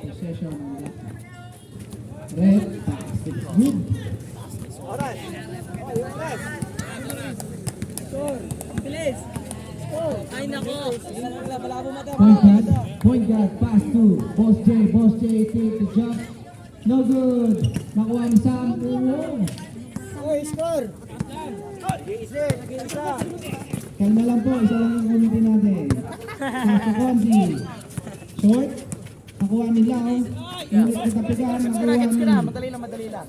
Possession ng left. Red, pass. It's good. Alright. Oh, yung press. Score. Bilis. Score. Ay, nako. Point guard, pass to Boss J. Boss J, take the jump. No good. Nakuha ni Sam. Okay, score. Easy, nag-iisa. Kalma lang po, isa lang yung committee natin. Sa Konzi. Short. Nakuha ni Lau. Unit na kapigan. Nakuha ni Madali lang.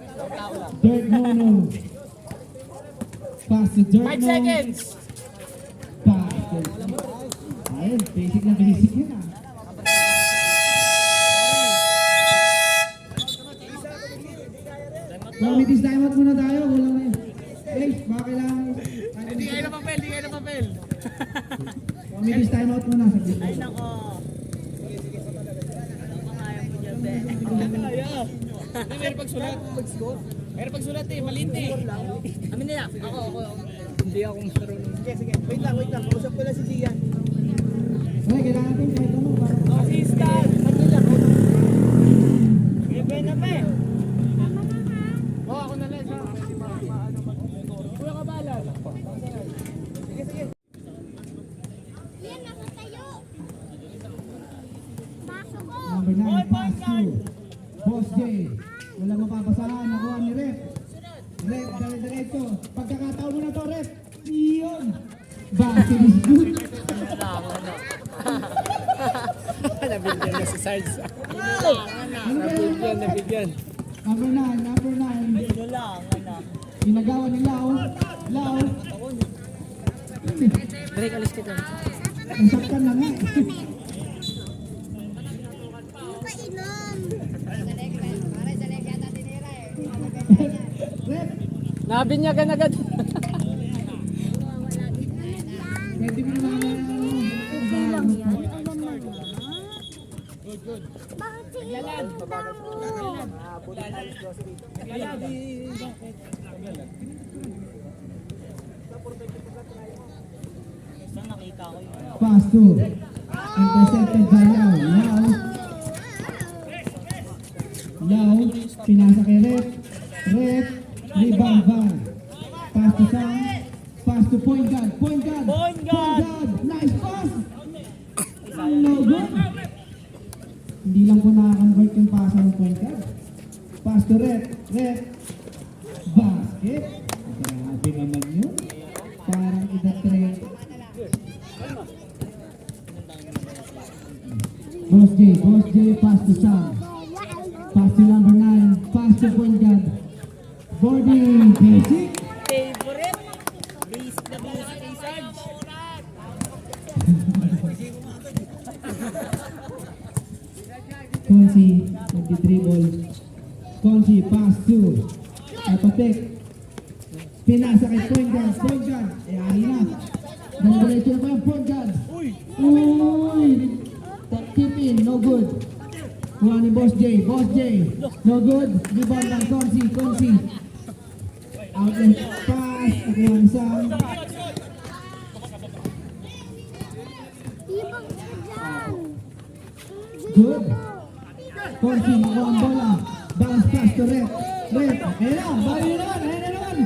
Dirt Mono. Pass to Dirt 5 seconds. Pass to... Ayun, basic na basic yun ah. Committee's timeout muna tayo. Walang na yun. Guys, baka kailangan... Hindi kayo na papel. Committee's timeout muna. Ay, nako. Meron pagsulat. Meron pagsulat eh, malinti. Amin nila. Ako. Hindi ako marunong. Sige. Wait lang. Kausap ko lang si Gian. Okay, kailangan natin kahit ano. Assistant. Ibe na pa eh. Oh, ako na lang. Kuya Kabalan. Sige. Yan, nakatayo. Pasok ko. Number 9, pass to Boss J. Walang mapapasahan. Nakuha ni Rep. Rep, dali-diretso. Pagkakataon mo na to, Rep. Iyon. Basket is good. Nabigyan na si Sarge. Nabigyan. Number 9. Ito lang, anak. Inagawa ni Lau. Break, alis kita. Ang saktan na nga. Rep, Nabinyagan agad. pwede mo naman Okay lang yan. Alam mo na. Bakit tingin mo? pass to intercepted by Lau, pinasa kay Rep, rebound by pass to Sam, pass to point guard, nice pass, no good. Hindi lang po nakakonvert yung pasa ng point guard. Pass to Rep, basket. Grabe naman yun. Parang ida-trade. Boss J, pass to Sam. Pass to number 9, pass to point guard. Boarding, basic. Favorite. Base na basic kay Sarge. Konsi, nagdi-dribble. Konsi, pass to Apatek. Pinasa kay point guard. Ayari na. Dali-diretso na pa yung point guard. Uy! Keep in, no good. Kuha ni Boss J. No good. Rebound ng Konsi. Outlet pass. Nakuha ni Sam. Ibang ka dyan. Good. Konsi, nakuha ang bola. Bounce pass to Rep. Ayun na, bali na naman.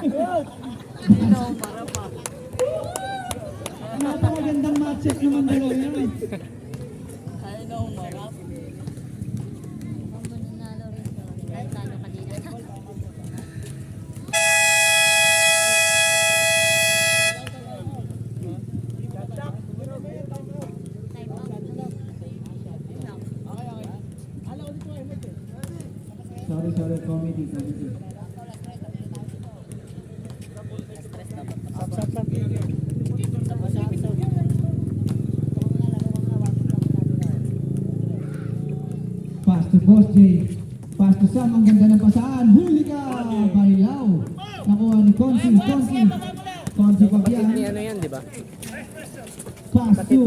Good. Napakagandang matchup naman dalawa yan. I know, marap. Ang mananalo rin to. Kahit talo kanina. Sorry, committee. Pass to Boss J. Pass to Sam. Ang ganda ng pasaan. Huli ka! Barilaw. Nakuha ni Konsi. Konsi pa yan. Ni ano yan, di ba? Pass to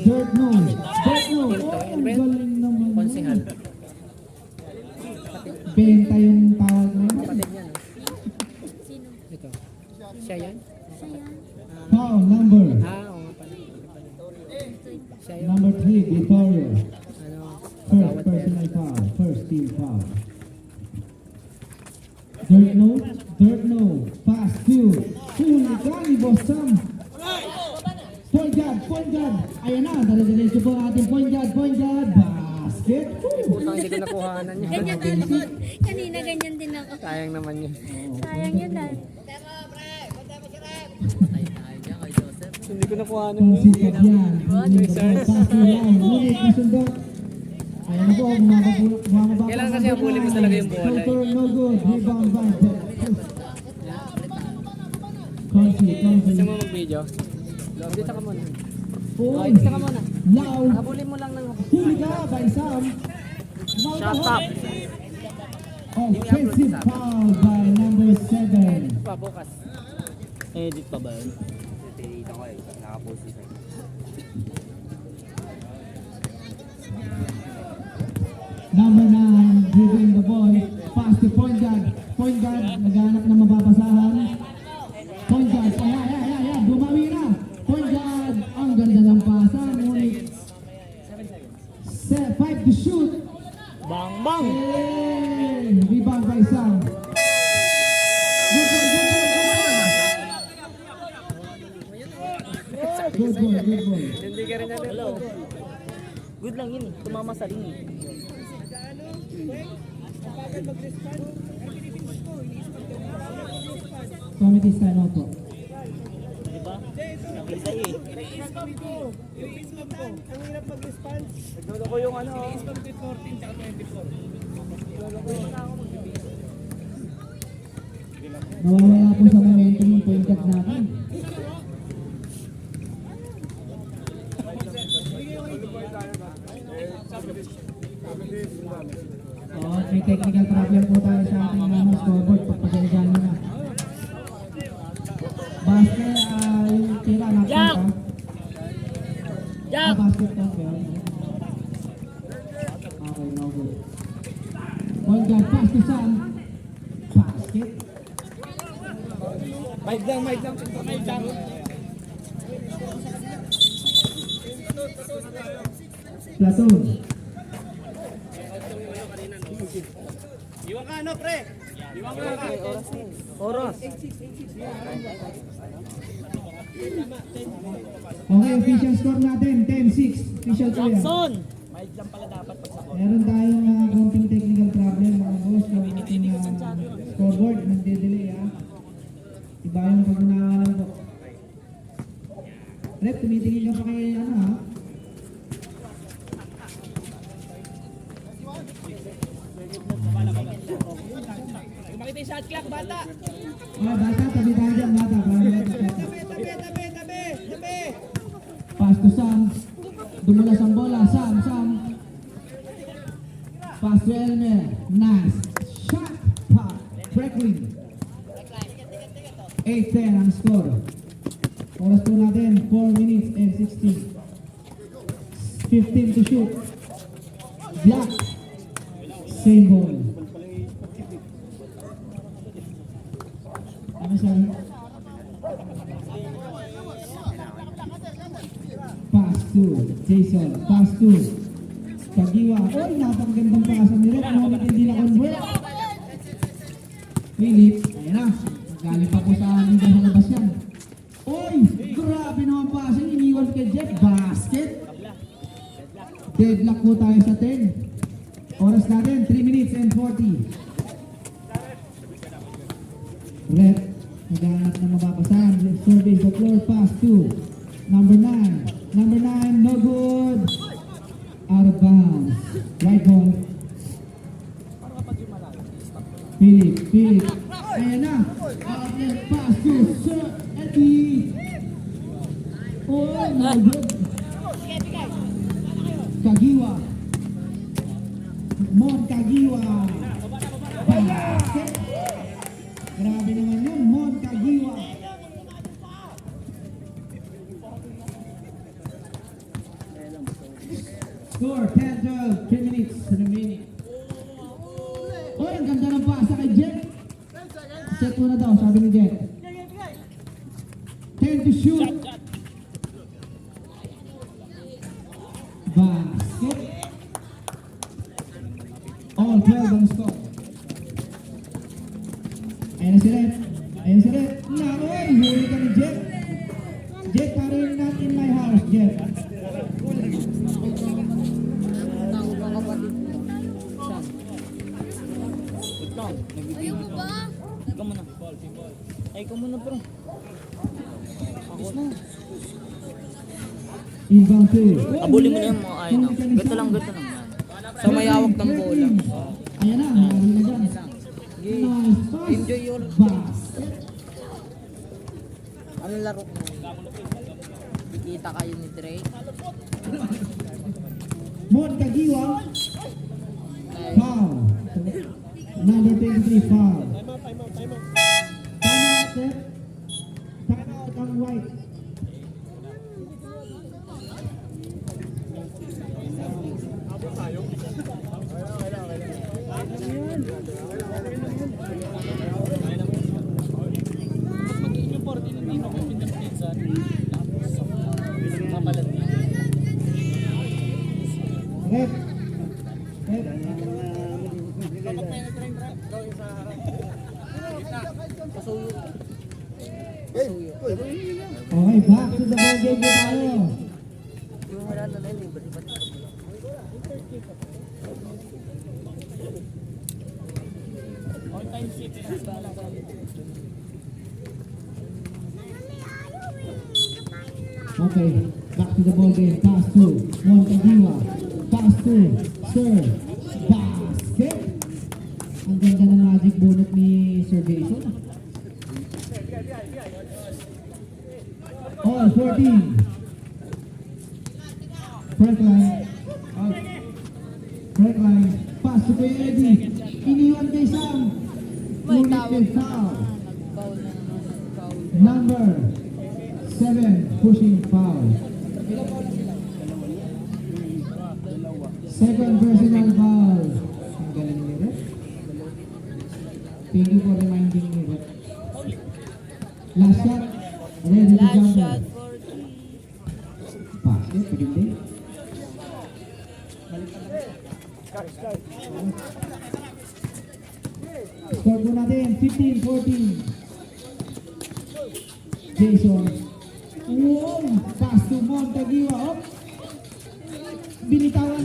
Dirt No. Oh, ang galing naman. Konsihal. Benta yung tawag mo. Kapatid yan. Sino? Ito. Siya yan? Siya yan. Foul number Oo nga pala. Number 3, Vittorio. Ano? First personal foul. First team foul. Dirt no. Pass to Huligani Bosam. Point guard. Ayan na, dala-diretso po ang ating point guard. Basket. Putang hindi ko nakuhanan yun. Ganyan din ako. Kanina ganyan din ako. Sayang naman yun. Sayang yun ah. Hindi ko nakuhanan Kung yun. sikat yan. Pass to line. Ngunit nasundot. Ayan na po, bumababa. Kailangan kasi habulin mo talaga yung bola. Counter, no good. Rebound by Consi. Gusto mo mag-video? Dito ka muna. Oy, Dito ka muna. loud. Habulin mo lang ng... Huli ka by Sam. Shut up! Offensive foul by number 7. Pa, bukas. Edit pa ba yun? Dito ko eh. Nakapost sa Number 9, dribbling the ball. Pass to point guard. Point guard, naghanap na mababasahan. Point guard, ayan. Bumawi na. Point guard, ang ganda ng pasa. Ngunit 5 to shoot. Bang bang! Hey! Rebound by Sam. Good ball. Hindi ka rin natin. Hello. Good lang yun. Tumama sa ring. Committee sign off po. Diba? Nakita eh. Naglolo ko yung ano. Nawawala po sa momentum yung point guard natin. May technical problem po tayo sa ating scoreboard. Pagpagalitan mo na. Basket, yung tira na Jack! Jack! Basket po. Okay, no good. Point guard, pass to Sam. Basket. Mic lang. Platoon. Iwan ka ano, pre? Iwan ka. Oras. Okay, official score natin, 10-6. Official ko yan. Jackson! Mic lang pala dapat pag sa Meron tayong konting technical problem mga boss. Yung ating scoreboard, nagde-delay ha. Iba yung pag naalam ko. Rep, tumitingin ka pa kay ano ha. Makita yung shot clock, bata. Bata, tabi tayo dyan, bata. Tabi. Pass to Sam. Dumulas ang bola. Sam. Pass to Elmer. Nice. Shot. Pop. Breakwing. 8-10 ang score. Oras po natin, 4 minutes and 16. 15 to shoot. Block. Same ball. Ano sabi? Pass to Jason. Pass to Kagiwa. Oy, napakagandang pasa ni Red. Ngunit hindi na convert. Philip. Ayan na. Galing pa po sa amin sa labas yan. Oy, grabe naman pasa. Iniwan kay Jeff. Basket. Deadlock po tayo sa 10. Oras natin, 3 minutes and 40. Red. Naghahanap na mababasahan. Survey the floor. Pass to number 9. Number 9, no good. Out of bounds. Right ball. Philip. Ayan na. Outlet pass to Sir Eddie. Oh, no good. Kagiwa. Mon Kagiwa. Basket. Grabe naman yun. Mon Kagiwa. Score, 10-12, 3 minutes remaining. Oy, ang ganda ng pasa kay Jet. Set mo na daw, sabi ni Jet. 10 to shoot. Ay, ko muna bro. Ako na. Inbound to. Abulin mo na yung mga ayun. Gato lang yan. Sa may hawak ng bola. Ayan na, meron na dyan. Nice pass. Enjoy your Basket. ano laro mo? Kita kayo ni Drake. Montagiwa. Foul. Number 23, foul. Time out, sir. Time out ang White. Rep. Okay, back to the ball game na tayo. Yung wala na rin, iba-iba. Okay, back to the ball game. Pass to Montagiwa. Pass to Sir. Basket. Ang ganda ng magic bonus ni Sir Jason. All 14. Front line. Out. Front line. Pass to Kuya Eddie. Iniwan kay Sam. May Ngunit tawag may na. foul. Nag-foul na naman. Nag-foul. Number 7, pushing foul. Second personal foul. Ang galing ni Rep. Thank you for reminding me, Rep. Last shot. Ready to Last jump. shot for three. Basket, pwede. Score po natin, 15-14. Jason. Wow! Pass to Montagiwa. Oh! Binitawan.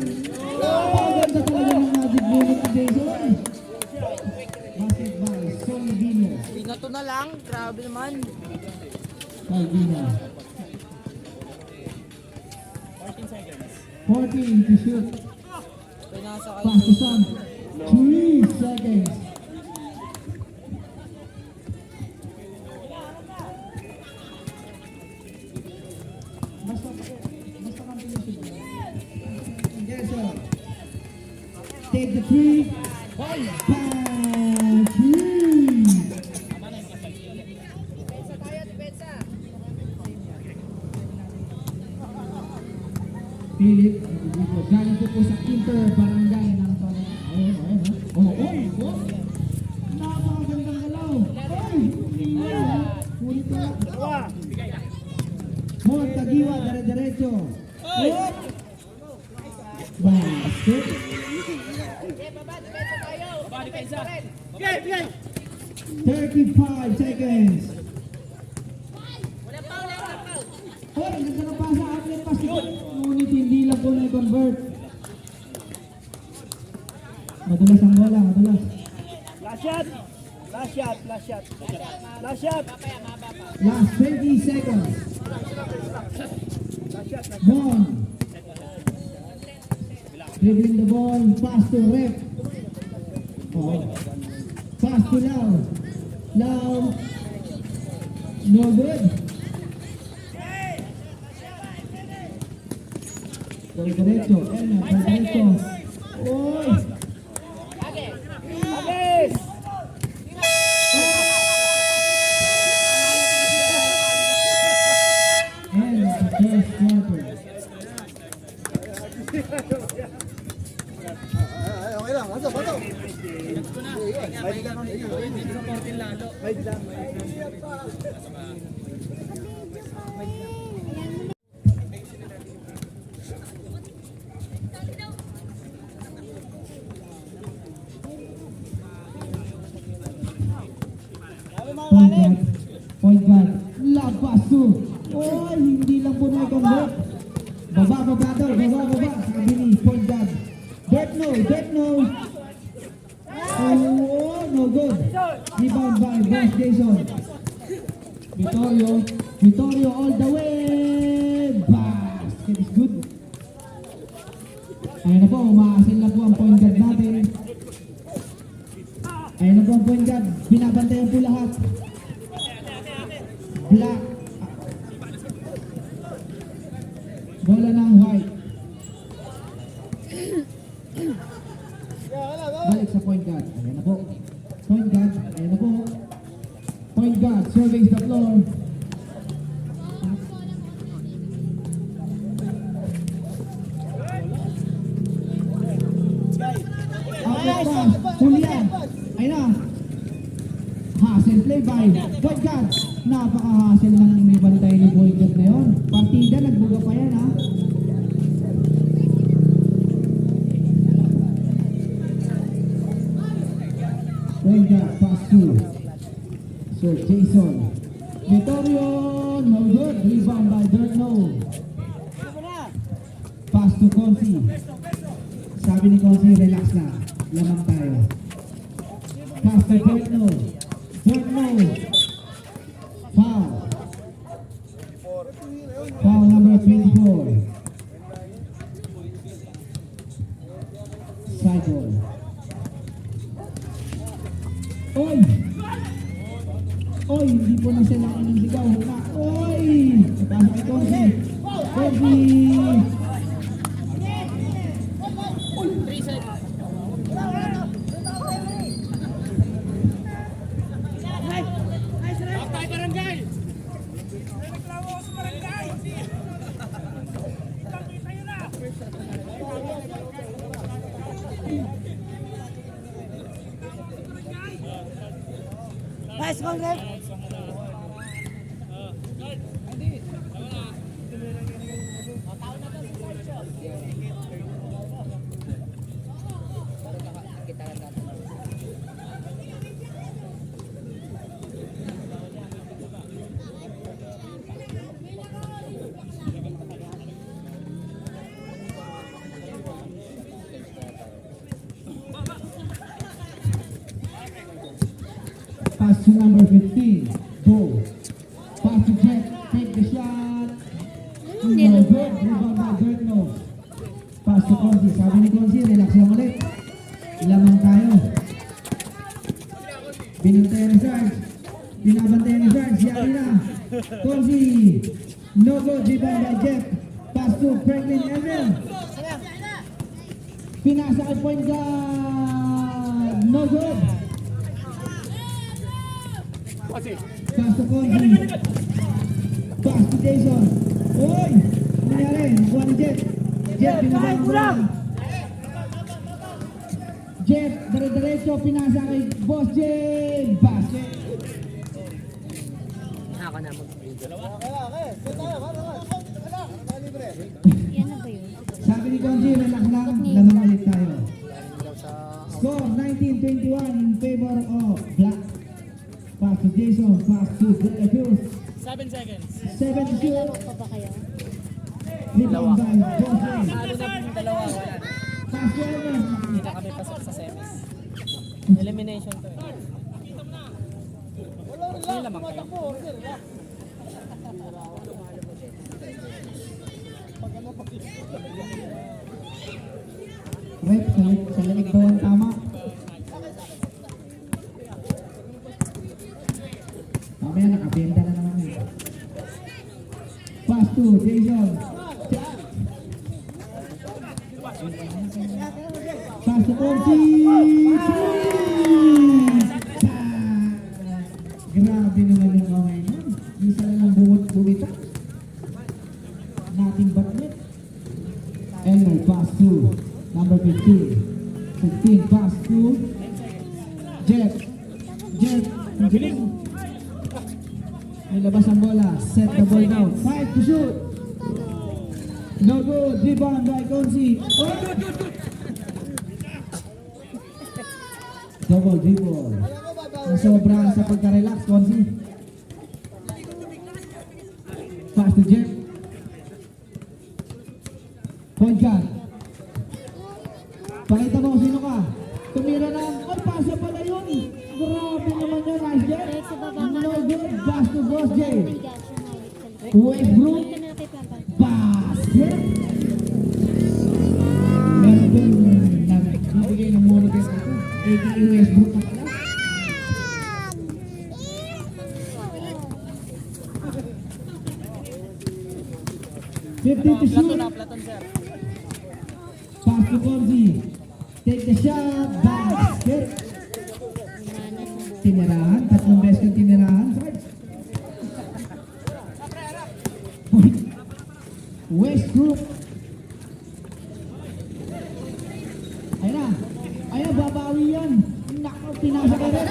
Napakaganda talaga ng magic bullet ni Jason. Basket by Solvino. Binato na lang. Grabe naman. Solvino. 14 to shoot. Pinasa kayo. Pass to Sam. 3 seconds. Basta combination. Jason. Take the three. Bang! Three! Philip, galing po sa Inter Barangay ng napakagandang galaw. Ngunit wala. Montagiwa, dire-diretso. Basket. 35 seconds. Oh, ang ganda ng pasa, outlet pass. Ngunit hindi lang po na-convert. Madulas ang bola, madulas. Last shot. Last shot. Last shot. Last shot. Last 20 seconds. Ball. Dribbling the ball, pass to Rep. Oh. Pass to Lau. Lau. No good. Diretso, Elmer, diretso. Oy! Agis! And the first quarter. Point guard. Labas to. Oy, hindi lang po na-convert. Baba daw. Sabi ni point guard. Betno. Oh, no good. Rebound Rebound by Boss Jason. Vittorio all the way. Basket is good. Ayun na po, umaasin na po ang point guard natin. Ayun na po ang point guard. Binabantayan po lahat. Black. Bola ng white. Balik sa point guard. Ayan na po. Point guard. Ayan na po. Point guard surveys the floor. Outlet pass. Julian. Ayun na. Hassle play by point guard. Napaka-hassle ng inibantay ni point guard na yun. Partida, nagbuga pa yan ha. Point guard, pass to Sir Jason. Vittorio, no good. Rebound by Dirt No. Pass to Consi. Sabi ni Consi, relax na. Lamang tayo. Pass to Dirt No. Dirt No. Foul. Foul number 24. Side ball. Oy! Oy, hindi po na sila ng sigaw. Oy! Napasok kay Consi. Consi! Nice one, Ref. Pass to number 15. Go. Pass to Jet. Take the shot. No good. Rebound by Dirt No. Pass to Consi. Sabi ni Consi, relax lang ulit. Lamang tayo. Binantayan ni Sarge. Binabantayan ni Sarge. Yari na. Consi. No good. Rebound by Jet. Pass to Franklin Emil. Pinasa kay point guard. No good. Pass to Consi. Pass to Jason. Uy! Nangyari. Nakuha ni Jet. Jet, pinabang bola. Jet, dire-diretso. Pinasa kay Boss J. Basket. Yan na ba yun? Sabi ni Consi, relax lang. Lamang ulit tayo. Score 19-21 in favor of Black. Pass to Jason. Pass to De La Cruz. 7 seconds. 7 to shoot. Laro pa ba kayo? Rebound by Boss J. Halo na yung dalawa. Wala. Pass to Evan. Hindi na kami pasok sa semis. Elimination to eh. May lamang kayo. Rep, sa lamig daw ang tama. Mamaya nakabenda na naman eh. Pass to Jason. Pass to Consi. Grabe naman yung kamay nun. Isa lang ang bumita. Nothing but net. Elmer, pass to number 15. 15, pass to Jet. Jet, ang galing. Nilabas ang bola. Set the ball down. 5 to shoot. No good. Rebound by Consi. Oh, good. Double dribble. Nasobra sa pagka-relax, Consi. Pass to Jet. Point guard. Pakita mo kung sino ka. Tumira na. Ay, pasa pala yun. Grabe naman yun. Nice Direct sa baba ka No na. good. Pass to Boss J. Tiga siya na ulit sa likod. Westbrook. Ito na kay Papa. Basket. Meron din nagbibigay ng monitor ito. AKA Westbrook na pala. Fifty to shoot. Platon sir. Pass to Bonzi. Take the shot. Basket. Unanan na. Tinirahan. Tatlong beses kang tinirahan. Sarge. Westbrook. Ayun na. Ayun, babawi yan. Nako, pinasa ka rin.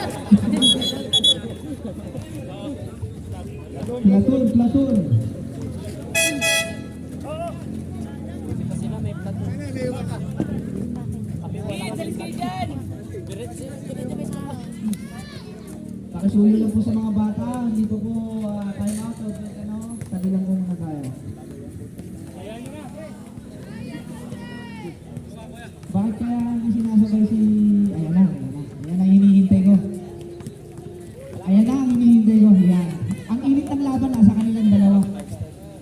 Platoon. Kasi na may platon. Kami wala kasi kayo dyan. Diretso may sama. Pakisuyo lang po sa mga bata. Hindi po time out. O, ano, tabi lang po muna tayo. Bakit kaya hindi sinasabay si... Ayan na. Ayan ang hinihintay ko. Ayan na ang hinihintay ko. Ayan. Ang init ng laban nasa kanilang dalawa.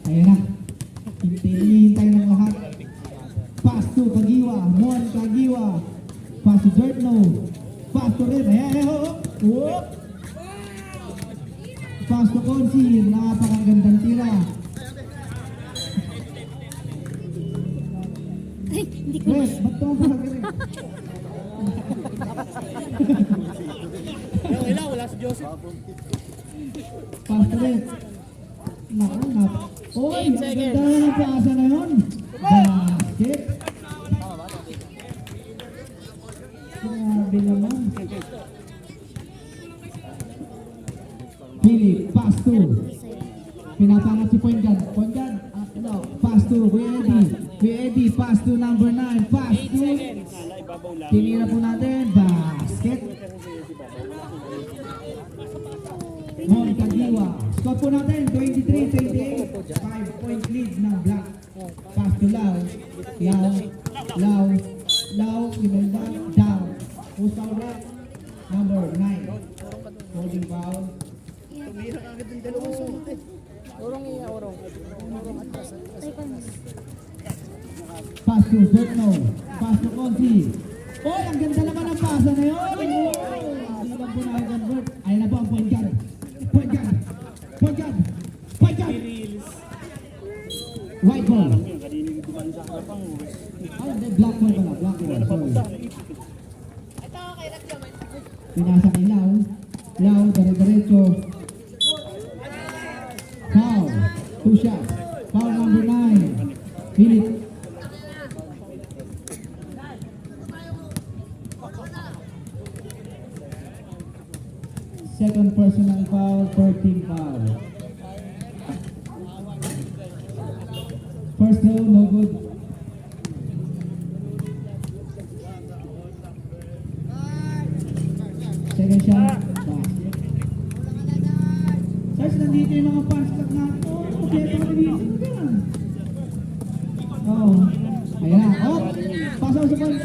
Ayan na. Hinihintay ng lahat. Pass to Kagiwa. Mon Kagiwa. Pass to Dirtno. Pass to Red. Ayan. Whoop. Pass to Konsi. Napakagandang tira. Ay, hindi ko. Red, ba't ito ang pagkakilig? Wala si Joseph. Pass to Red. Naku, Oy, ang ganda na ng paasa na yun. Basket. Grabe naman. Philip, pass to. Pinapangat si Point Guard. Point Guard, pass to. Kuya Eddie, pass to number 9. Pass to. Tinira po natin. Basket. Mon Kagiwa. Score po natin, 23-28. 5-point lead ng Black. Pass to Lau. Imelda, down. Who's foul red? Number 9. Holding foul. Tumira ka agad ng dalawang sunod eh. Urong iya, urong. Ay, paano? Pass to Dirtno. Pass to Konsi. Oy, ang ganda naman ng pasa na yun. Hindi lang po nakakonvert. Ayan na po ang point guard. Point guard. White ball. Ay, hindi. Black ball pala. Sorry. Pinasa kay Lau. Dire-diretso. Foul. 2 shots. Foul number 9. Philip. Second personal foul, 13 foul. First throw, no good. Second shot, basket. Guys, nandito yung mga fans club natin. Oh, okay, ito kami ka. Oh, ayan na. Oh, pasaw sa point.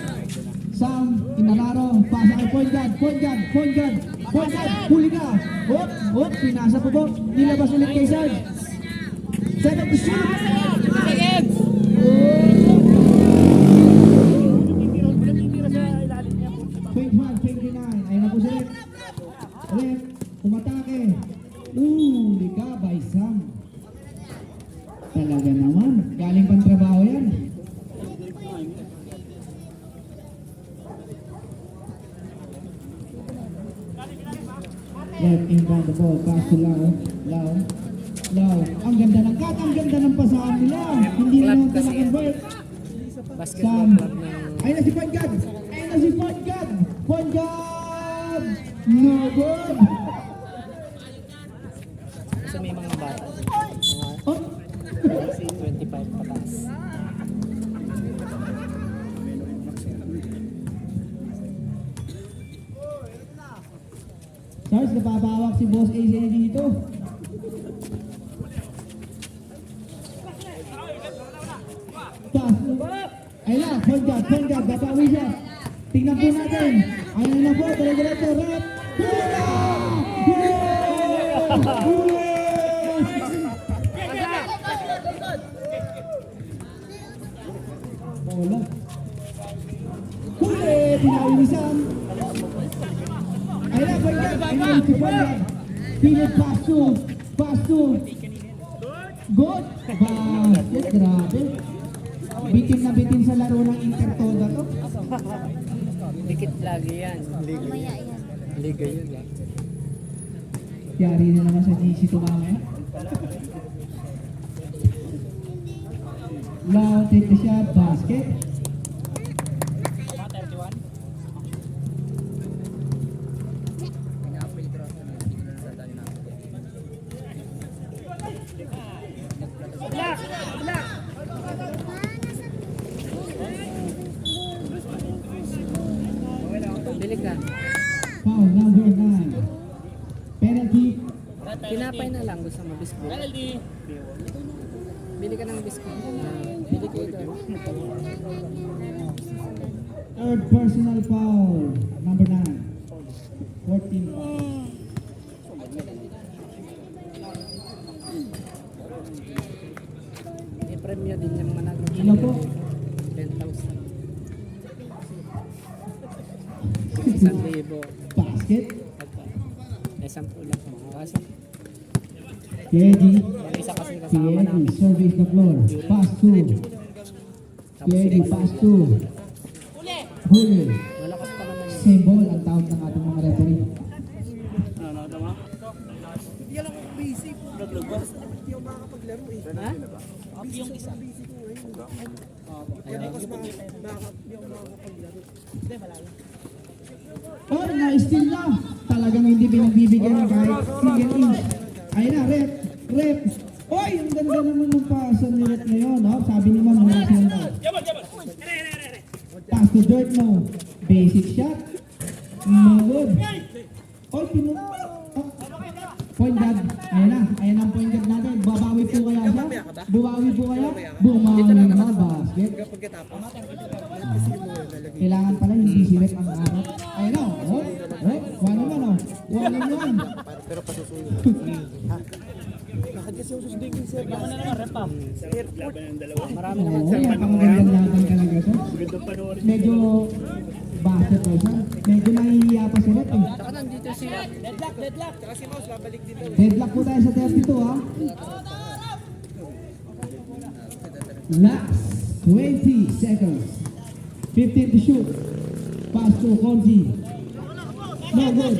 Sam, Inararo, pasa kay point guard. Huli ka. Pinasa po po. Nilabas ulit kay Sarge. Second to shoot. Seconds! Titira sa ilalim niya. 25-29. Ayun na po siya. Ulit. Umatake. Huli ka by Sam. Talaga naman. Galing pang trabaho yan. Left inbound the ball, pass to Lau. Ang ganda ng cut, ang ganda ng pasahan nila. Hindi na naman sila convert. Basketball Sam. club ng... Ayun na si Point Guard. Point Guard. No good. Kasi may mga bata. Oh. Mga 25 pataas. Sarge, napapawak si Boss AJ dito. Pass. Ayun na, point guard, babawi siya. Tingnan po natin. Ayun na po, dire-diretso, rep. Hula! Bola. Huli! Pinawi ni Sam. Ayun na, point guard. Pinawi si point guard. Philip pass to. Good. Basket, grabe. Bitin na bitin sa laro ng Intertoda to. Dikit lagi yan. Mamaya yan. Liga yun. Yari na naman sa GC to mamaya. Lau, take the shot, basket. Bili ka. Foul number 9. Penalty. Tinapay na lang. Gusto mo biskuit. Bili ka ng biskuit. Bili ka ito. Third personal foul. Number 9. 14 fouls. May premyo din yung manalo. Ano po? 10,000. 1,000. Basket. May 10 lang. Kasi Piedi. yung isa kasi kasama Piedi. namin. Surveys the floor. Pass to. Piedi. Pass to. Huli. Malakas pa naman yun. Same ball ang tawag ng ating mga referee. Ha? Yung isa. Oh, na-steal na. Talagang hindi pinagbibigyan ng kahit single inch. Ayun na, rep. Oy, ang ganda naman ng pasa ni rep na yun. Oh, sabi naman, wala silang daw. Pass to dirt, no. Basic shot. No good. Oy, point guard. Ayan ang point guard natin. Babawi po kaya siya? Bumawi po kaya? Bumawi na basket. Kailangan pala hindi si rep ang harap. Ayun na, oh. One on one, oh. One on one. Pero pasusuyo. Bakit kasi yung susundin sir? Baka na naman rep sa airport. Marami Oo, naman. yan ang magandang laban talaga siya. Medyo basket po siya. Medyo nahihiya pa si rep eh. Saka nandito siya. Deadlock. Tsaka si Mouse babalik dito. Deadlock po tayo sa 32 ha. Last 20 seconds. 15 to shoot. Pass to Konzi. No good.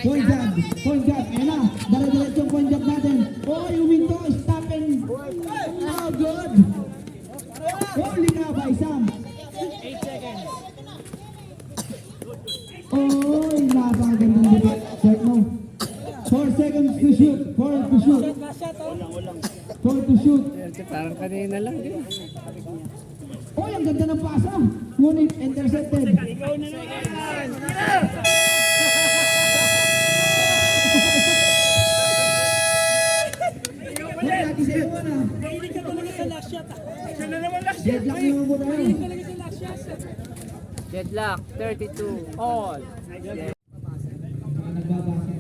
Point guard. Ayan na. Dala-diretso yung point guard natin. Oh, yung window is tapping. No good. Holy na by Sam. 8 seconds. Oh, napakagandang dito. Check no. 4 seconds to shoot. 4 to shoot. 4 to shoot. Parang kanina lang. Oh, ang ganda ng pasa. Ngunit intercepted. Huwag natin sa iwan ah. Deadlock naman po tayo. Deadlock. 32. All. Mga nagbabasa.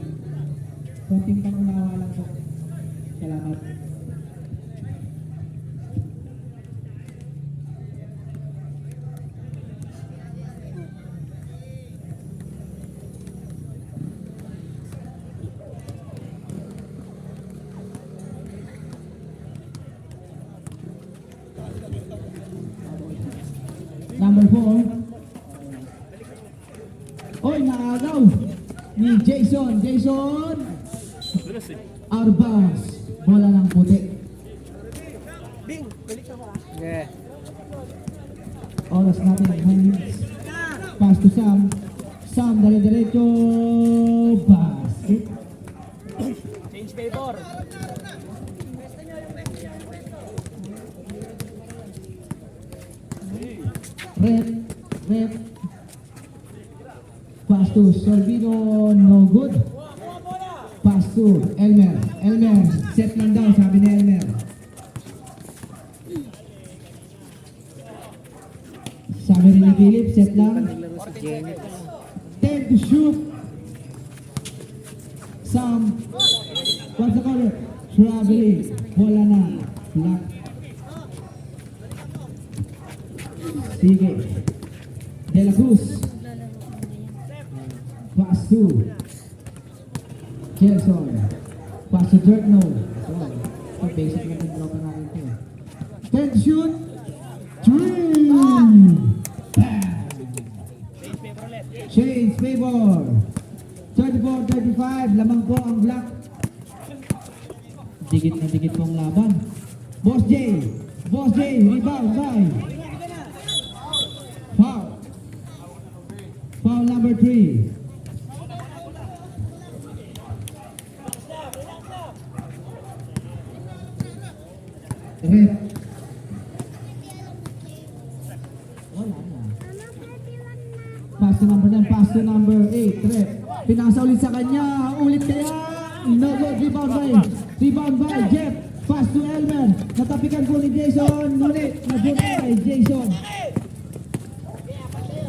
Konting pangunawa lang po. Salamat. Number 4. Oy, naagaw ni Jason. Out of bounds. Bola ng puti. Bing, balik ako ah. Okay. Oras natin 9 minutes. Pass to Sam. Sam, dali-diretso. Basket. Change favor. Rep. Pass to Sorbido, no good. Pass to Elmer. Set lang daw, sabi ni Elmer. Sabi rin ni Philip, set lang. Naglaro si Jenny. 10 to shoot. Sam, traveling. Bola na. Lock. Sige. De La Cruz. Pass to Jelson. Pass to Dirkno. So, basic na yung tropa natin ito. 10 to shoot. 3. Change favor. 34-35. Lamang po ang block. Dikit na dikit po ang laban. Boss J. Boss J. Rebound by. Foul. Foul number 3. Red. Wala na. Pass to number 9, pass to number 8. Red. Pinasa ulit sa kanya. Ulit kaya. No good. Rebound by Jeff. Pass to Elmer. Natapikan po ni Jason. Ngunit. Nabot kay Jason.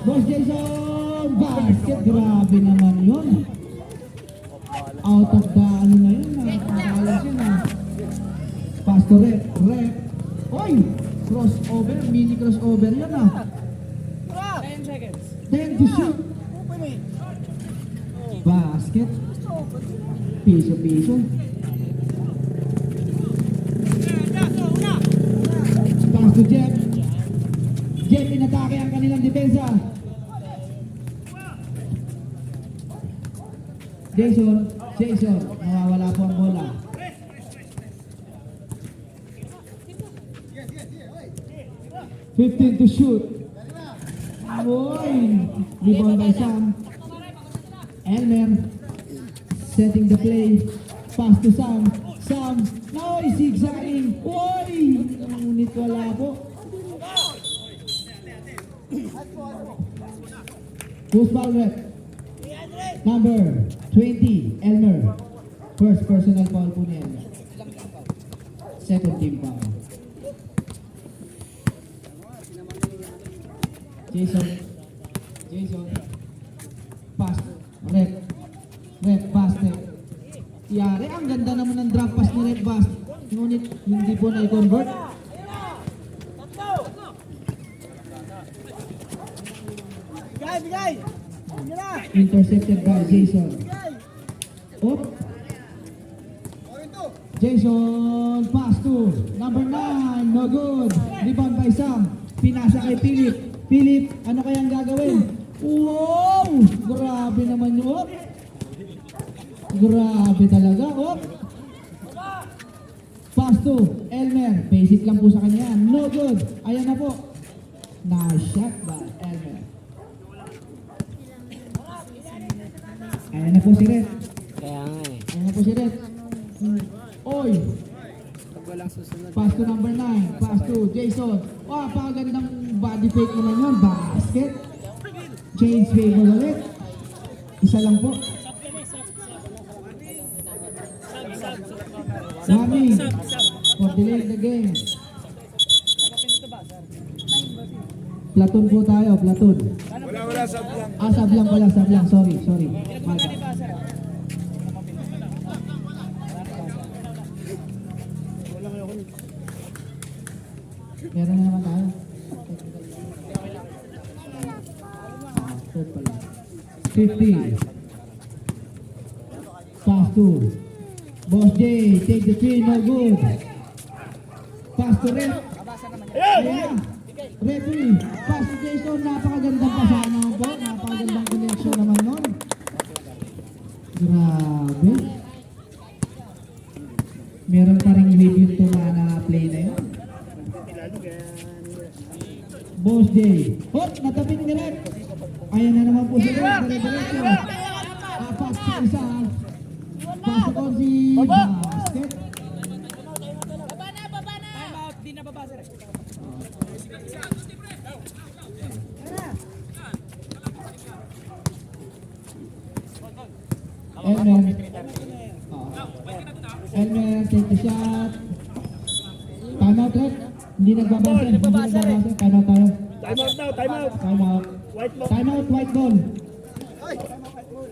Boss Jason. Basket. Grabe naman yun. Out of the ano na yun. Nakalas yun ah. Pass to Rep. Oy! Crossover. Mini crossover yun ah. 10 seconds. 10 to shoot. Basket. Piso. Pass to Jeff. Jeff inatake ang kanilang depensa. Jason. Nawawala po ang bola. $15 to shoot. Boy! Rebound by Sam. Elmer. Setting the play. Pass to Sam. Oy! Zigzagging. Oy! Ngunit wala po. Who's foul rep? Number 20. Elmer. First personal foul po ni Elmer. Second team foul. Jason. Pass. Rep, pass. Yari, ang ganda naman ng drop pass ni Rep pass. Ngunit hindi po na-convert. Bigay! Intercepted by Jason. Oh. Jason, pass to number 9. No good. Rebound by Sam. Pinasa kay Philip, ano kayang gagawin? Wow! Grabe naman yun. Grabe talaga. Oh. Pass to Elmer. Basic lang po sa kanya yan. No good. Ayan na po. Nice shot by Elmer. Ayan na po si Red. Kaya nga eh. Ayan na po si Red. Oy! Pag walang susunod. Pass to number 9. Pass to Jason. Wow, pagandang body fake naman yun. Basket. Change favor ulit. Isa lang po. Rami. For delay the game. Platoon po tayo. Platoon. Wala, sab lang. Sablang pala. Sablang. Sorry. Malta. Meron na naman tayo. Third pala. 50. Pass to Boss J. Take the 3. No good. Pass to Rep. Ayan. Referee. Pass to Jason. Napakagandang pasana po. Napakagandang connection naman nun. Grabe. Meron pa rin wave yung tumana play na yun. Boss J. Hop! Natapin ni Rep. Ayan na naman po si Rep. Dire-diretso. Pass sa isa. Pass to Consi. Basket. Baba na! Time out, di na baba sir. Elmer, take the shot. Time out, Rep. Hindi nagbabasa. Time out tayo. Time out now, time out. Time out. White ball. Time out, white ball.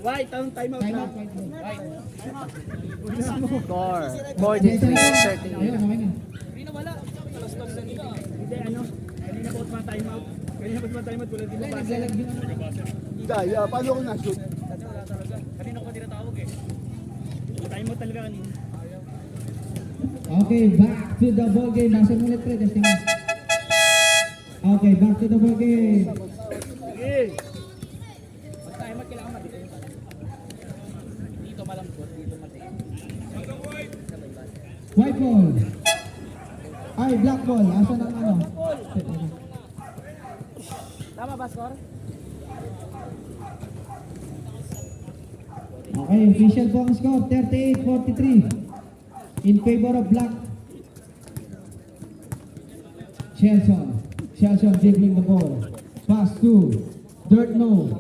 White, time out Time na. out. Score. Ayun, 43-38. okay na. Hindi, ano? Kanina po pa time out. Kanina po pa time out. Wala din Wala, mabasa. naglalag din. Dahil, paano ko na-shoot? Kanina ko pa tinatawag eh. Time out talaga kanina. Okay, back to the ball game. Nasa ulit pre, testing. Okay, back to the ball game. Sige. Pag tayo kailangan matito. Dito malambot, dito matito. White ball. Ay, black ball. Asan ang ano? Tama ba, score? Okay, official po ang score. 38-43. In favor of black. Shelson dribbling the ball. Pass to Dirt no.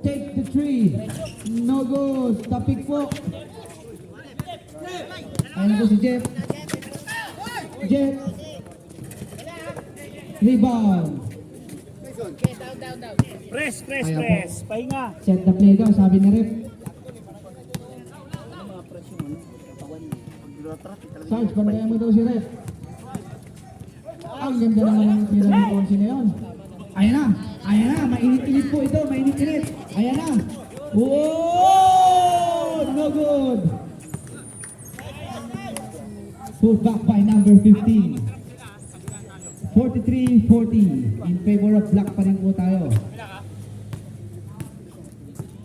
Take the three. No good. Tapik po. Ayun po si Jeff. Rebound. Press. Ayaw po. Pahinga. Set the play daw, sabi ni Rep. Sarge, panayan mo daw si Rep. Ang ganda naman ng tira ng Ponce na yun. Ayan na, mainit-init po ito, mainit-init. Ayan na. Whoa! No good. Pulled back by number 15. 43-40. In favor of black pa rin po tayo.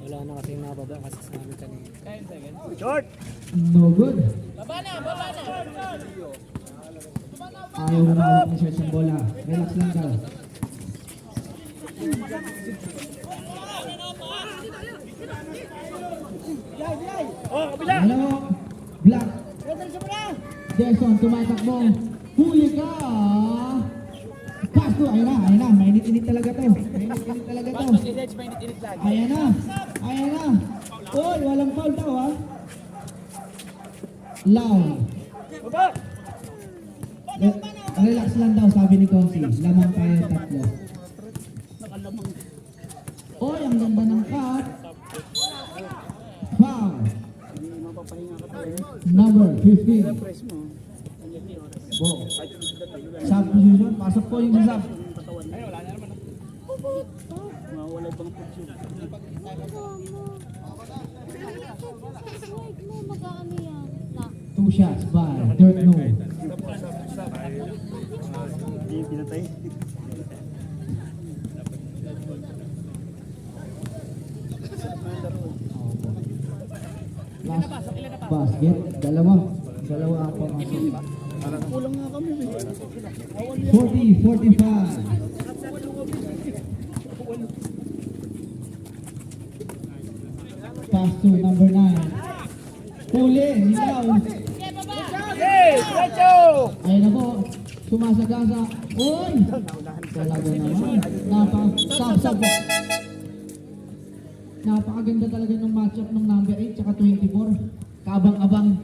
Wala na kasing nababa kasi sa amin kanina. Short. No good. Baba na! Ayaw na mawag ni Sarge ang bola. Relax lang daw. Oh, kabila. Hello, black. Jason, tumatakbo. Huli ka! Pass to, ayun na. Mainit-init talaga to. Si Reg, mainit-init lagi. Ayan na. Oy, walang foul daw ha. Loud. Baba. Relax lang daw, sabi ni Consi. Lamang tayo tatlo. Nakalamang. Oy, ang ganda ng cut. Foul. Hindi mapapahinga ka tayo. Number 15. Press mo. Bo. Substitution, pasok po yung sub. Ay, wala na naman. Mawala ibang position. Wait mo, mag-ano yan? Na. 2 shots by Dirt No. Hindi pinatay. Last basket, dalawa ang pumasok. Kulang nga kami. 40-45. Pass to number 9. Huli, hilaw. Hey, Recho! Ayun na po, sumasagasa. Uy! Talaga naman. Sab po. Napakaganda talaga ng matchup ng number 8 tsaka 24. Kabang-abang.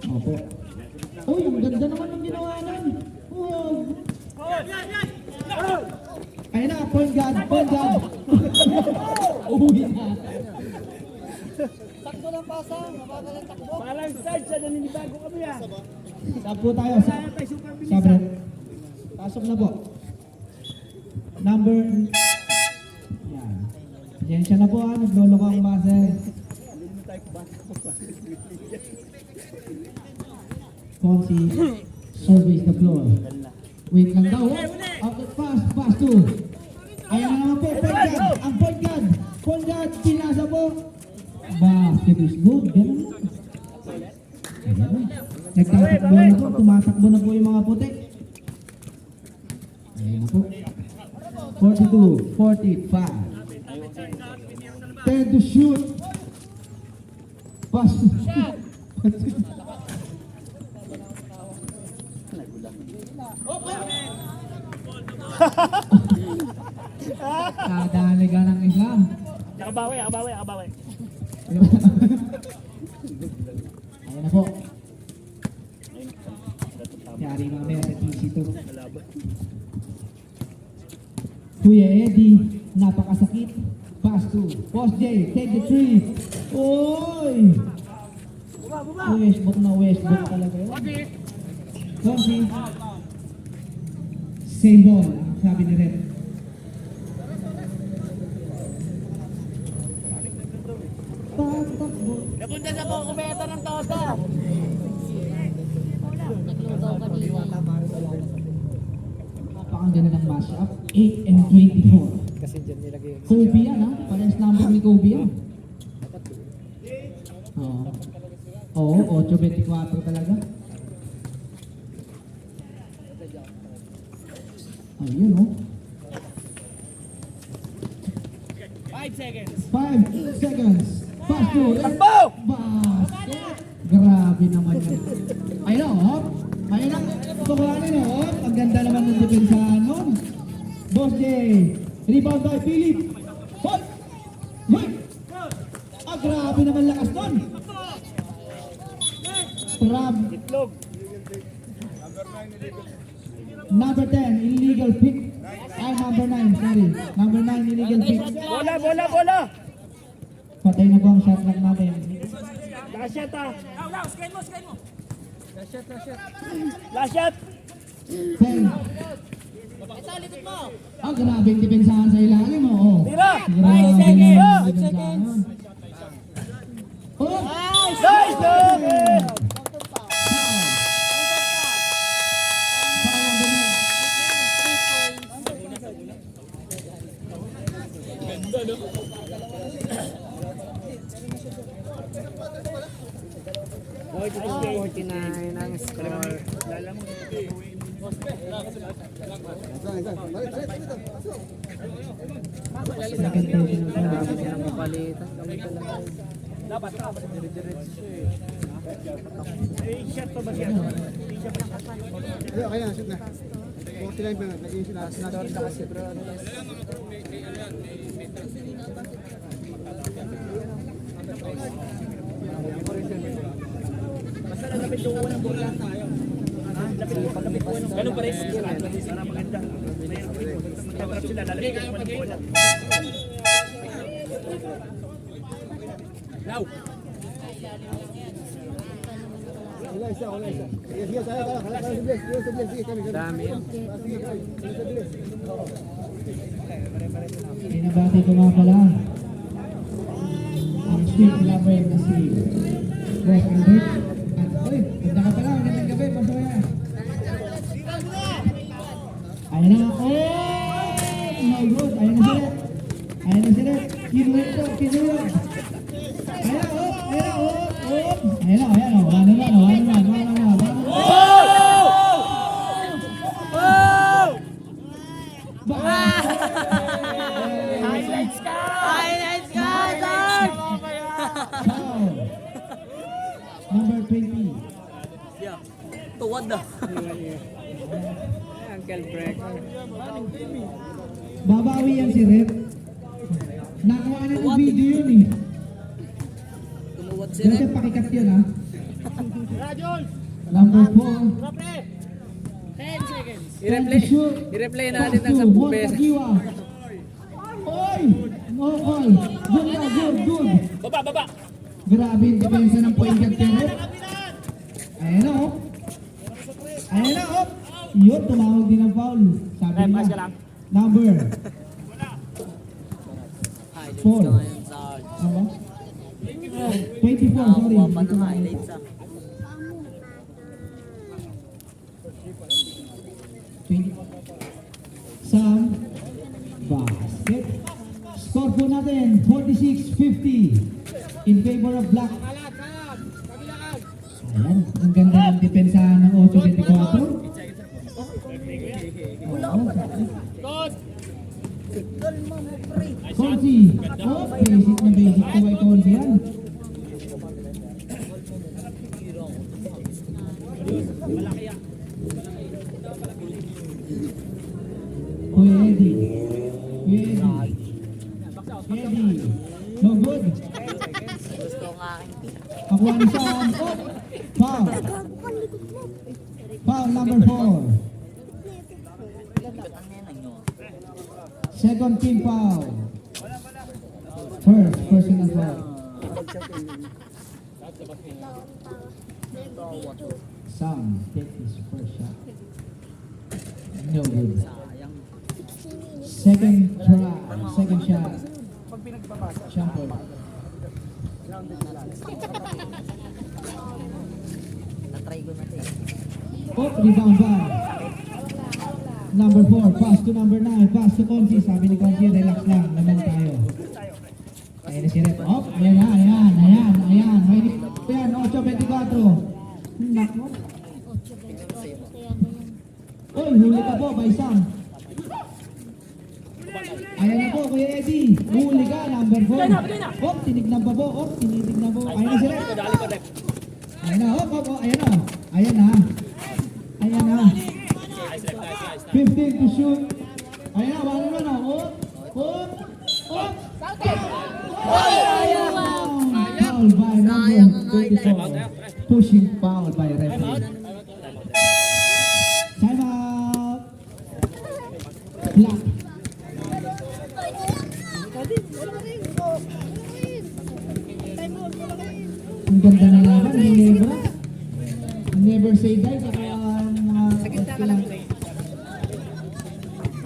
Opo. Uy, ang ganda naman ng ginawa nun. Wow. Ayun na, point guard. Uwi na. Parang start sa naninibago kami ah. Sab po tayo. Kaya tayo super bilis. Sabre. Pasok na po. Number... Yan. Pasensya na po ha, nagloloko ang buzzer. Consi surveys the floor. Wait lang daw. Pass to. Ayan na naman po, point guard. Point guard, pinasa po. Basket is good. Ganun. Nagtatakbo na po, tumatakbo na po yung mga puti. Ayan na po. 42-45. 10 to shoot. Pass. Kadali ka ng isa. Nakabawi. Ayan na po. Yari mamaya sa TC2. Kuya Eddie, napakasakit. Pass to Boss J, take the three. Oy! Westbrook na Westbrook talaga yun. Konsi. Same ball, ang sabi ni Red. Tatakbo. Napunta sa po kumeta ng Tota. Naglugaw kanina. Napakaganda ng mashup. 8 and 24. Kasi dyan nilagay yung Kobe yan ha? Parehas number ni Kobe yan. Oo. Oo, 8-24 talaga. Ayun oh. 5 seconds. 5 seconds. Pass to Red. Takbo! Basket. Grabe naman yan. Ayun oh. Ayun ang tukuhanin oh. Ang ganda naman ng depensahan nun. Boss J. Rebound by Philip. Hot! Hoy! Ah, grabe naman lakas nun. Trap. Itlog. Number 10, illegal pick. Ay, number 9, sorry. Number 9, illegal pick. Bola, bola, bola. Patay na po ang shot clock natin. Last shot ah. Sky mo. Last shot. 10. Ah, grabe yung depensahan sa ilalim mo. Oh. Tira. Grabe 5 seconds. naman yung 5 depensahan. seconds. Oh! Nice. Okay. Foul number 49 ang score.9. Second personal foul. Shot pa ba siya? Kaya na, shoot na. 49 pa na. Nag-iisip na. Sinashoot na kasi bro. Basta nalapit yung unang bola tayo. Ganun pa rin. Para maganda. Magtatrap sila. Lalapit yung unang bola. Now. Wala isa. Sige, tayo. Sige, kami. Dami yun. Pinabati ko nga pala ang sweet lover na si Boss Albert. At oy, ganda ka pala, magandang gabi, Pasoya. Ayun na, oh! No good, ayun na si Red. Kinulit ko. Ayun na, oh! Ayun na, ano naman. Highlights ka, Sarge! Foul. Number 20. Tuwad na. Uncle Breck. Babawi yan si Red. Nakuha na ng video yun eh. Tumuwad si Kasi pakikat yun ha. Number 4. 10 seconds. I-replay natin ng 10 beses. Oy! No call. Good na, good. Baba. Grabe yung depensa ng point guard kay Red. Ayan na oh. Yun, tumawag din ng foul. Sabi pass ka nila. lang. Number 4. Sarge. Ano? 24, sorry. Kuha pa ng highlights ah. 20. Sam basket. Score po natin 46-50 in favor of Black. Ayan, ang ganda ng depensahan ng 8-24. Konsi. Oh, basic na basic ko kay Konsi yan. Kuya Eddie. No good. Gusto ng aking pick. Pakuha ni Sam. Oh, foul. Foul number 4. Second team foul. First personal foul. Sam take his first shot. No good. Second try, second shot. Jumper. Na-try ko na ito eh. Oh, rebound by number 4, pass to number 9, pass to Consi. Sabi ni Consi, relax lang, naman tayo. Ayan na si Rep. Oh, ayan na, ayan. May ayan, 8-24. Nako. 8-24 kaya ano yun. Uy, huli ka po, by Sam. Ayan na po, Kuya Eddie. Huli ka, number 4. Oh, tinignan pa po. Oh, tinitignan po. Ayan na si Rep. Dali ko, Rep. Ayan na, ayan na. Ayan na. Ayan na. Nice, Rep. Nice. 15 to shoot. Ayan na, wala naman na. Oh. Foul by number 24. Pushing foul by referee. Time out. Black. Ang ganda na laban, never say die, saka Sa gitna ka lang eh.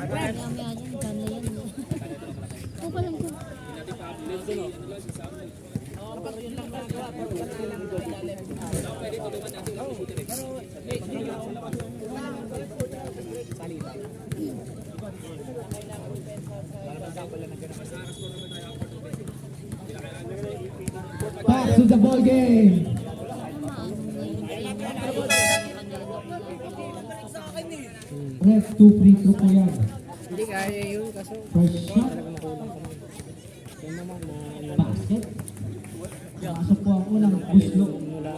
Maya-maya yan, ganda yan. Kung pa lang ko. Back to the ball game. Ref, 2 free throw po yan. Hindi kaya yun kaso First shot, makulang kami. Yan naman na basket. Pasok po ang unang buslo. mula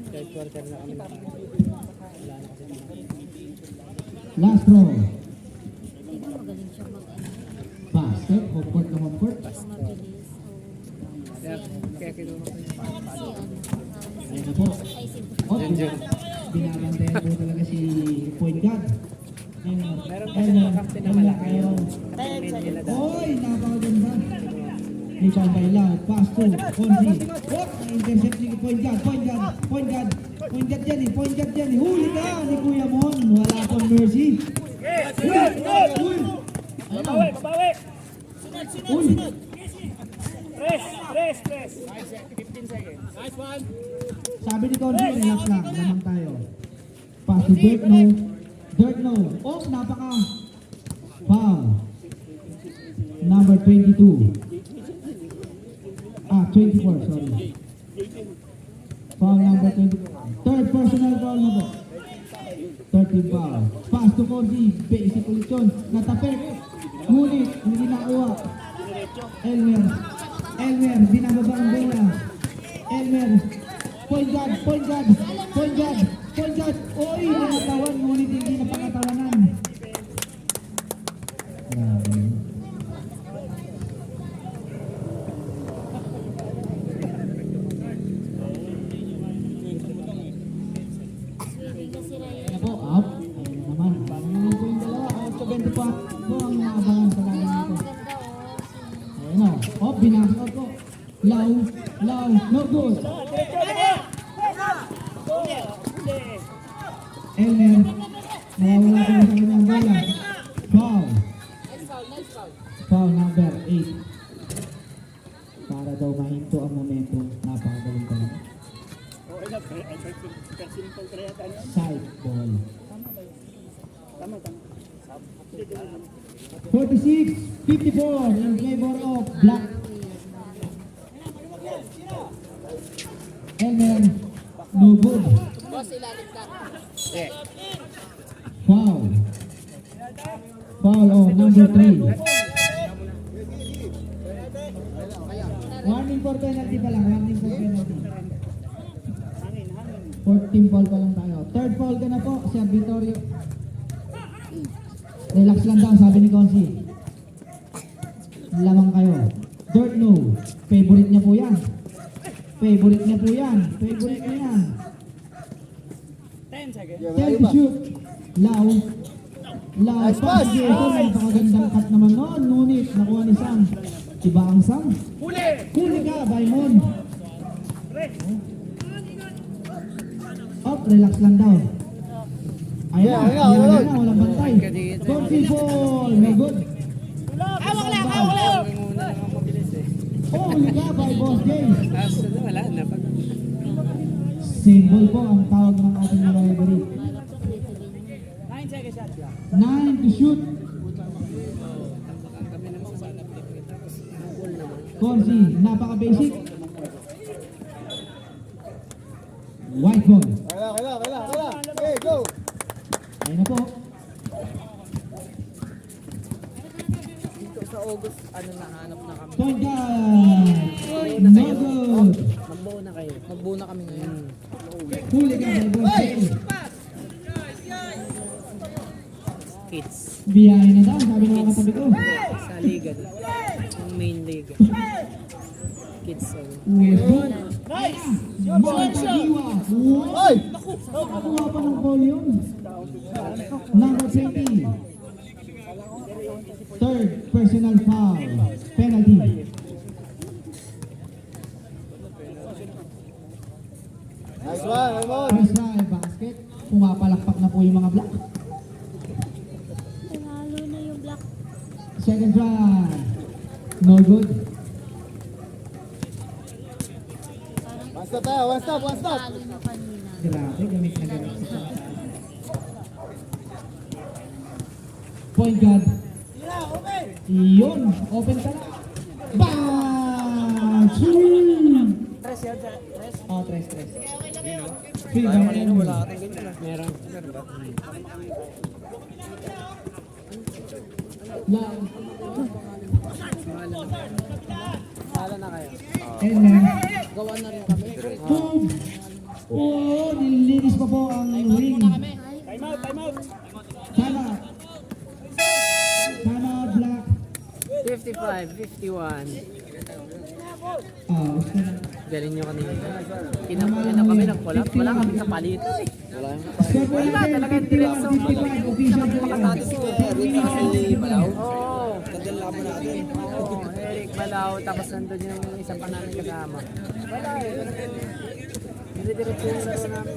third quarter na kami. Last throw. Hindi magaling siya mag-ano. Basket, home court na home court. Mabilis. Kaya kinuha ko yun. Si ano. Ayun na po. Ay, si Oh, binabantayan po talaga si point guard. Meron kasi mga captain na malaki yun. Kapag nila dahil. Oy, napakaganda. Rebound by Lau, pass to Conzi. What? Na-intercept ni point guard dyan eh. Huli ka ni Kuya Mon. Wala pang mercy. Uy! Ayun na. Babawi. Uy! Press. 15 seconds. Nice one. Sabi ni Conzi, relax lang. Naman tayo. Pass to Dirt no. Oh, napaka. Foul. Number 22. 24, sorry. Foul number 24. Third personal foul na po. 13 foul. Pass to Conzi. Basic collision. Natapik. Ngunit, hindi nakuha. Elmer, binababa ang bola. Elmer. Point guard. Oy, nakatawan. Ngunit hindi na pangatawanan. Grabe. Hindi kasi Ryan. Ayan na po, up. Ayan na naman. Paano naman po yung dalawa? 8-20 po ang naabangan sa laban Wow, nito. ganda oh. Ayan na. Oh, binasok po. Low, no good. Elmer, nawawala po sa kanyang bola. Foul. Foul number 8. Para daw mahinto ang momentum. Napakagaling ko lang. Side ball. 46-54 in favor of Black. Elmer, no good. Foul. Foul on number 3. Warning for penalty pa lang. 14 foul pa lang tayo. Third foul ka na po, Sir Vittorio. Relax lang daw, sabi ni Consi. Lamang kayo. Dirt no. Favorite niya po yan. Favorite niya. 10 seconds. 10 to shoot. Lau. Last pass, Jason, napakagandang cut naman noon. Ngunit, nakuha ni Sam. Iba ang Sam. Huli! Huli ka, Baymon. Up, relax lang daw. Ayan na, ayan na, walang bantay. Corsi ball, no good. Hawak lang, hawak lang! Muna lang ang mabilis eh. Huli ka by Boss James. Tapos wala na. Single po ang tawag ng ating mga referee. 9 seconds shot lang. 9 to shoot. Corsi, napaka-basic. White ball. Kaya. Okay, go. Ayun na po. Dito sa August, ano nahanap na kami. Point guard. No good. Magbuo na kayo. Magbuo na kami ngayon. Huli ka by Boss James. Kids. Biyahe na daw, sabi ng mga katabi ko. Sa liga. Yung main liga. Kids. Westbrook. Montagiwa. Ay! Nakakuha pa ng ball yun. Number 20. Third personal foul. Penalty. Nice one, Raymond. First try basket. Pumapalakpak na po yung mga block. Nahalo na yung black. Second try. No good. One stop. Nahalo na kanina. Grabe, gamit na gamit siya. Point guard. Yun, open ka na. Bang! Tres yan, tres. Oh, tres. Feel by Henry. Meron. Lang. Sala na kayo. Henry. Gawa na rin kami. Boom! Oh, nilinis pa po ang ring. Time out, time out. Time out. Time out, Black. 55, 51. Gusto na. Galing nyo kanina. Kinapunin na kami ng collab. Wala kami kapalit. Wala yung Score po Wala, natin, talagang 51, diretso. 55, official po yan. Oo. Oo, Eric Balao. Tapos nandun yung isang pa namin kasama. Wala eh. Dire-diretso yung laro namin.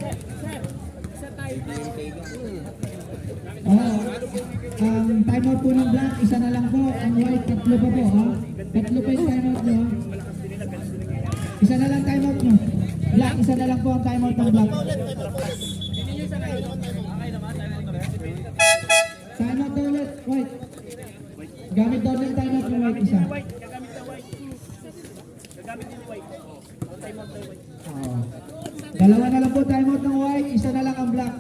Ang timeout po ng Black, isa na lang po. Ang White, tatlo pa po. Ha? Tatlo pa yung timeout nyo. Isa na lang timeout nyo. Black, isa na lang po ang timeout ng Black. Timeout daw ulit, White. Gamit daw ng timeout ng White, isa. White, gagamit na white. Gagamit din white. Time out na white. Dalawa na lang po timeout ng White, isa na lang ang Black.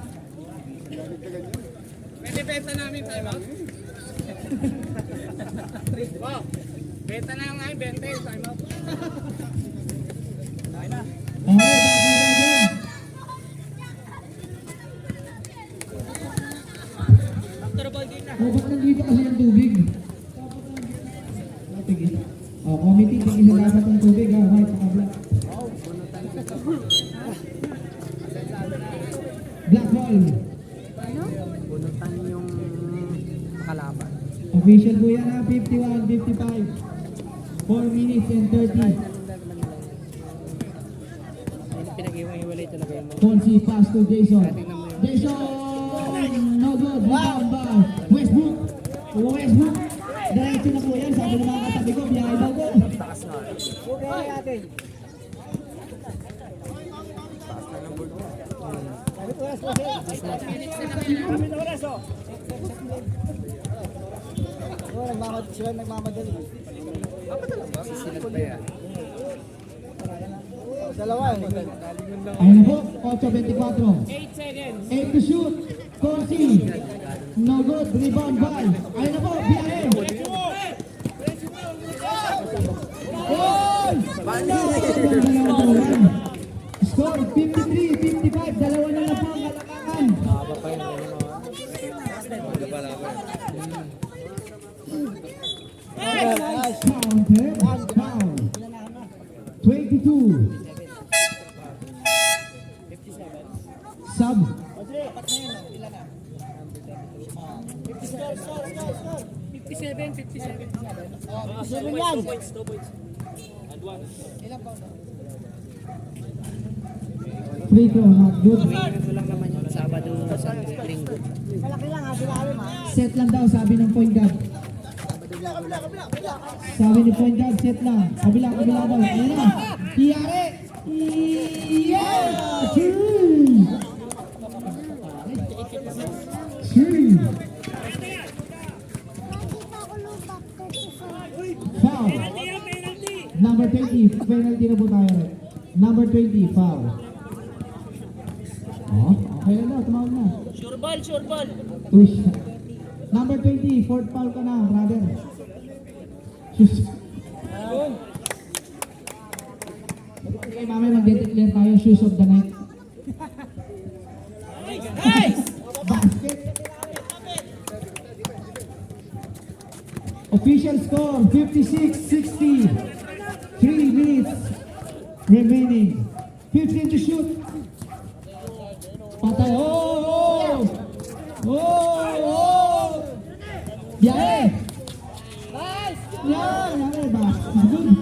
Pwede benta namin tayo ba? Wow! Benta na lang namin, benta yung time out. Okay, bago. After ball game na. Ba't nandito kasi yung tubig? Tigil. Committee, tigil na dapat ang tubig, ha? White, saka Black. Black ball. Bunutan yung kalaban. Official po yan, ha? 51, 55. 4 minutes and 30. Pinag-iwalay talaga yung mga. Ponzi pass to Jason. Jason! No good. Rebound by Westbrook. Westbrook. Diretso na po yan. Sabi ng mga katabi ko, biyahe daw ko. Takas na. Okay natin. Kami na oras, oh. Sila nagmamadali. Sisinag pa yan. Dalawa eh. Ayun na po, 8:24. 8 seconds. 8 to shoot. Ponzi. No good. Rebound by. Ayun na po, biyahe. Goal! Score 53-55. Dalawa na lang po ang kalamangan. Haba pa yun. Counter. Foul. 22. Sub. Free throw, not good. Ito lang naman yung Sabado sa Linggo. Set lang daw, sabi ng point guard. Sabi ni point guard, set lang. Kabila daw. Ayan na. Kiyari! Yeah! True! True! Foul. Number 20, penalty na po tayo. Number 20, foul. Oh, okay na, tumawag na. Sure ball. Uy. Number 20, fourth foul ka na, brother. Sus. Okay, mamaya mag-declare tayo, shoes of the night. Basket. Official score, 56-60. 3 minutes remaining. 15 to shoot. Patay. Oh! Biyahe! Yan! Ba? Good.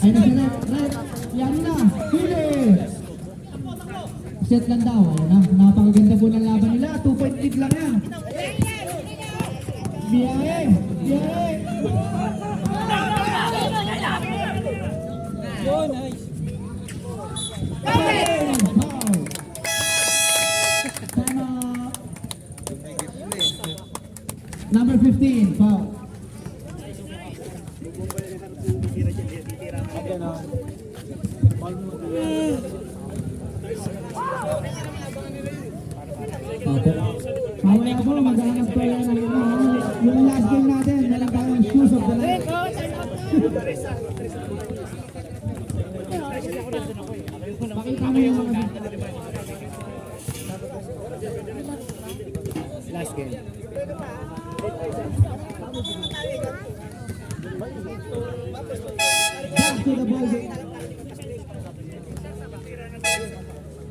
Ayun na, red. Yan na. Finish! Set lang daw. Ayun na. Napakaganda po ng laban nila. 2-point lead lang yan. Biyahe! Biyahe! Nice. Foul! Time out. Number 15, foul. Mamaya po, maghanap ko yan ng yung last game natin, meron tayong shoes of the night. Pakita mo yung mga Last game. back to the ball game.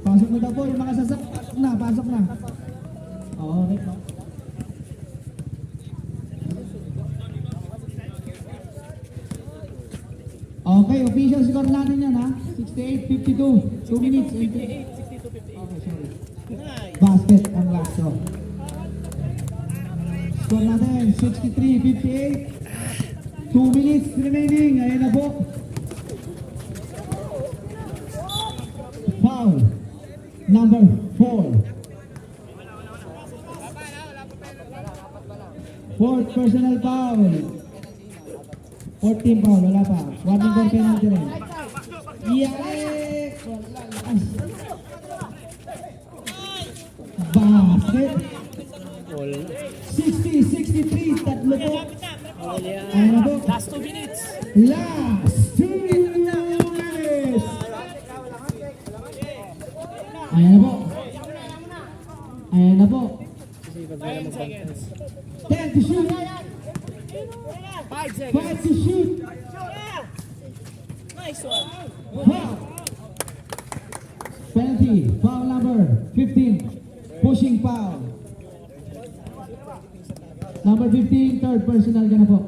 Pasok na daw po yung mga sasak na, pasok na. Oo, okay. Okay, official score natin yan ha. 68-52. 2 minutes. Okay, sorry. Basket ang last throw. Score natin, 63-58. 2 minutes remaining. Ayan na po. Foul. Number 4. Fourth personal foul. 14 foul, wala pa. Warning for penalty rin. Yay! Basket. 60-63, tatlo po. Ayan na po. Last 2 minutes. Last 2 minutes. Ayan na po. Ayan na po. 10 to shoot. 5 to shoot. Nice one. Foul. Penalty. Foul number 15. Pushing foul. Number 15, third personal ka na po.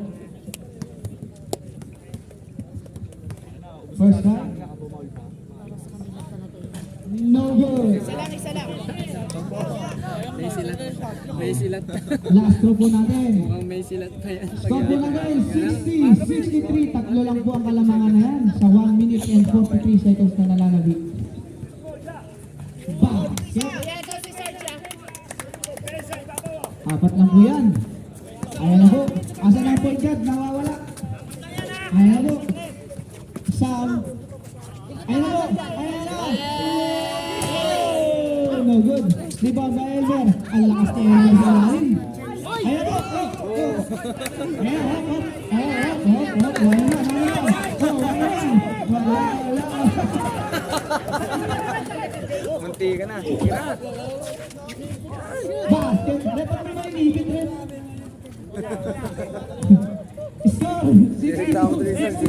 First shot. No good. Isa lang. May silat. Last throw po natin. Mukhang may silat pa yan. Score po natin, 60-63. Tatlo lang po ang kalamangan na yan sa 1 minute and 43 seconds na nalalagay. Basket. Apat lang po yan. Ayan na po. Asan ang point guard? Nawawala. Ayan na po. Sam. Ayan na po. Ayan na. Oh, no good. Rebound by Elmer. Ang lakas na Elmer sa lalim. Ayan po. Ayan, hop. Ayan, hop. Wala na. Wala. Munti ka na. Kira. Basket. Dapat mo na inipit rin. Score. 62-64.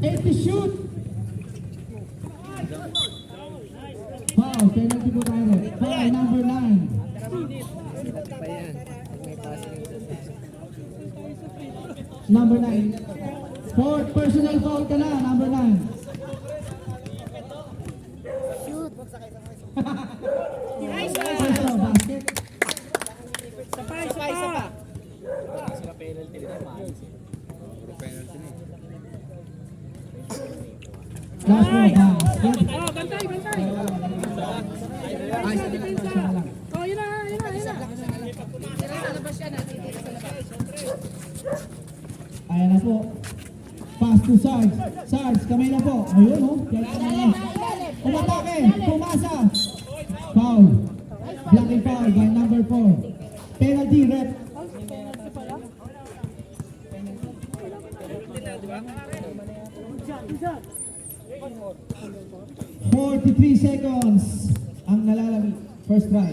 8 to shoot. Foul, penalty po tayo. Foul number 9. Pa yan. May passing. Number 9. Fourth personal foul ka na, number 9. Shoot. First foul, basket. Isa pa. Last foul, basket. Oh, bantay. Ay, isa na lang. Oh, yun na. Ayan na po. Pass to Sarge. Sarge, kamay na po. Ayun, oh. Kaya kamay na. Umatake. Pumasa. Foul. Blocking foul by number 4. Penalty, rep. "43 seconds ang nalalagay. First try.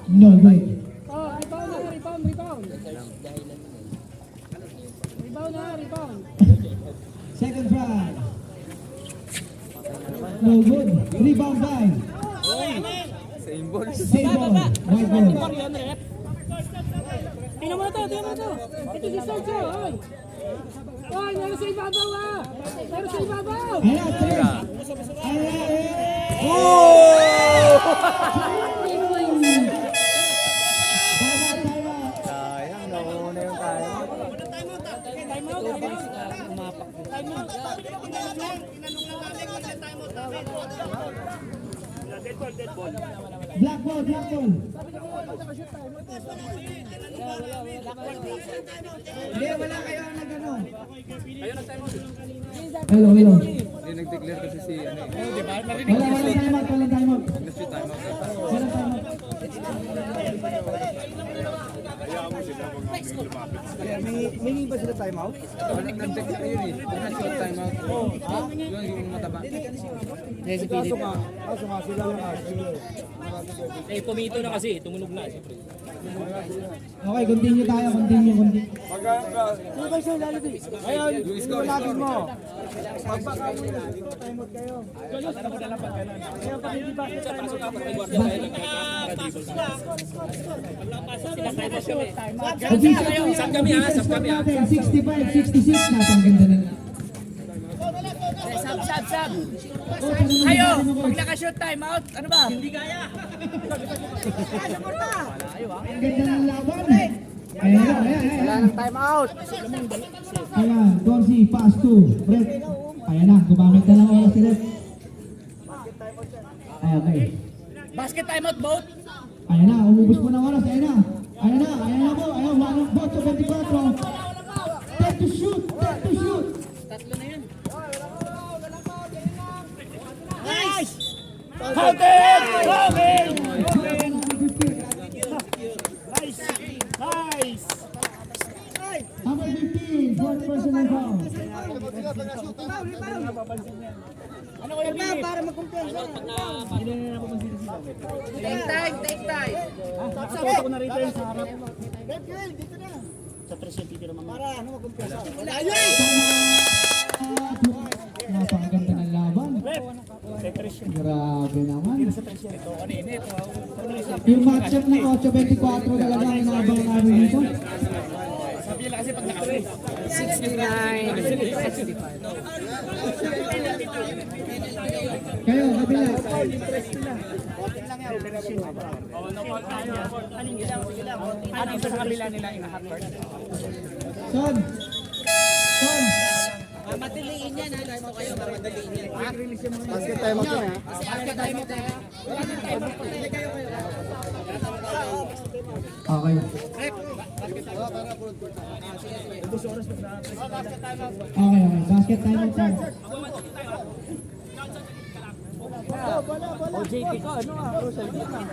No good. Oh, rebound. Rebound. Second try. No good. Rebound by. Same ball. Same ball. White ball. Tingnan mo na to. Ito si Sergio. Oy, meron sa ibabaw ah. Ayan na, tres. Ayan. Tama. Sayang, nauna yung tayo. Black ball. Hindi, wala kayo ang nag-ano. Hello. Hindi nag-declare kasi si ano eh. Walang timeout. Industry timeout. Walang timeout. May ba sila timeout? Nag-declare yun eh. Nag-short timeout. Yun yung mataba. Kaso nga sila lang Eh, pumito na kasi. Tumunog na. Siyempre. Okay, continue tayo. Continue. Sino kayo sila lalabis? Ayun, iwalagin mo. Sab kami ha. 65-66. Napakaganda na. Sab. Kayo, Pag naka-shoot time out, ano ba? Hindi kaya. ang ganda ng laban. Ayan. Wala ng timeout. Ayan, Dorsey, pass to Brett. Ayan na, gumamit na ng oras si Brett. Ayan, okay. Basket time out, boat. Ayan na, umubos po ng oras. Ayan na po. Ayan, 1 bot to 24. 10 to shoot. Tatlo na yun. Nice! Holding! Nice! Number 15, fourth personal foul. Ano kaya Billy? Para magkumpiyansa. Take time. Nakasuot ko na rito yung sa harap. Sa 300 dito naman. Para ano magkumpiyansa. Napakaganda ng laban. Grabe naman. Yung matchup ng 8-24 talaga ang inabang namin dito. Sabi nila kasi pag naka-3. 69. 65. Kayo, kabila. Ano sa kabila nila yung half-court? Son. Matiliin yan ha. Dahil mo kayo, matiliin yan. Basket timeout yun ha. Basket time out ha. Okay. Basket time out tayo.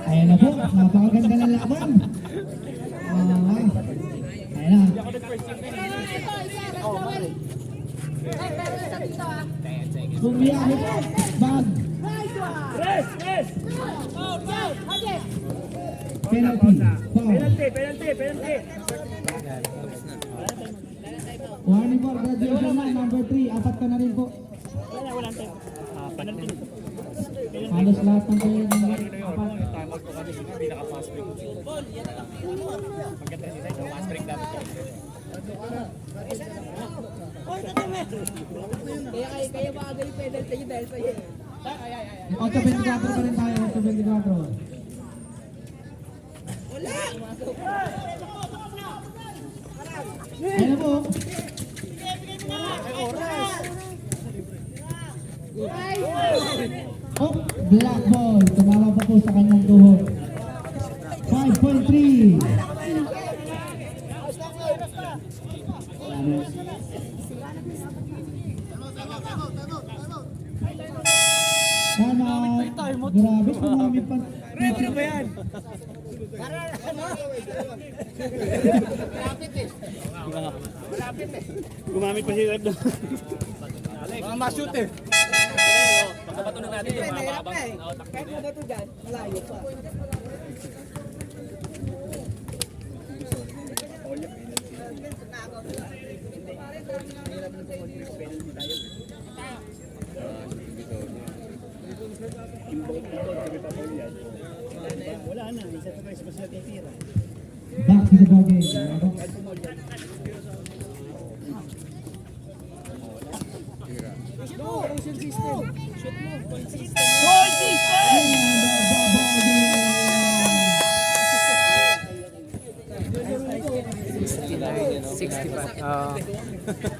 Ayan na po, napakaganda ng laban. Ayan na. Bumiyahe po, bag. Rest! Penalty. Foul. Penalty! Warning for graduation na number 4-3, apat ka na rin po. Wala tayo. Penalty. Halos lahat ng player ng apat. Timeout ko kasi pinaka-fast break. Pagkatapos nila, fast break dapat. Kaya ba agad yung penalty yun dahil sa'yo? 8-24 pa rin tayo, 8-24. Ayan na po. Oh, black ball. Tumama pa po sa kanyang tuhod. 5.3. Tama. Grabe, sumamit pa. Ano ba yan? Gumamit pa si Red. Mga ma-shoot eh. Pagkabato na natin yung mga babang. Kahit mo ba ito dyan, malayo pa. Wala na, isa pa kayo sa titira. Back to the ball game. Motion system. Shoot mo. Point system. And the ball game. 65.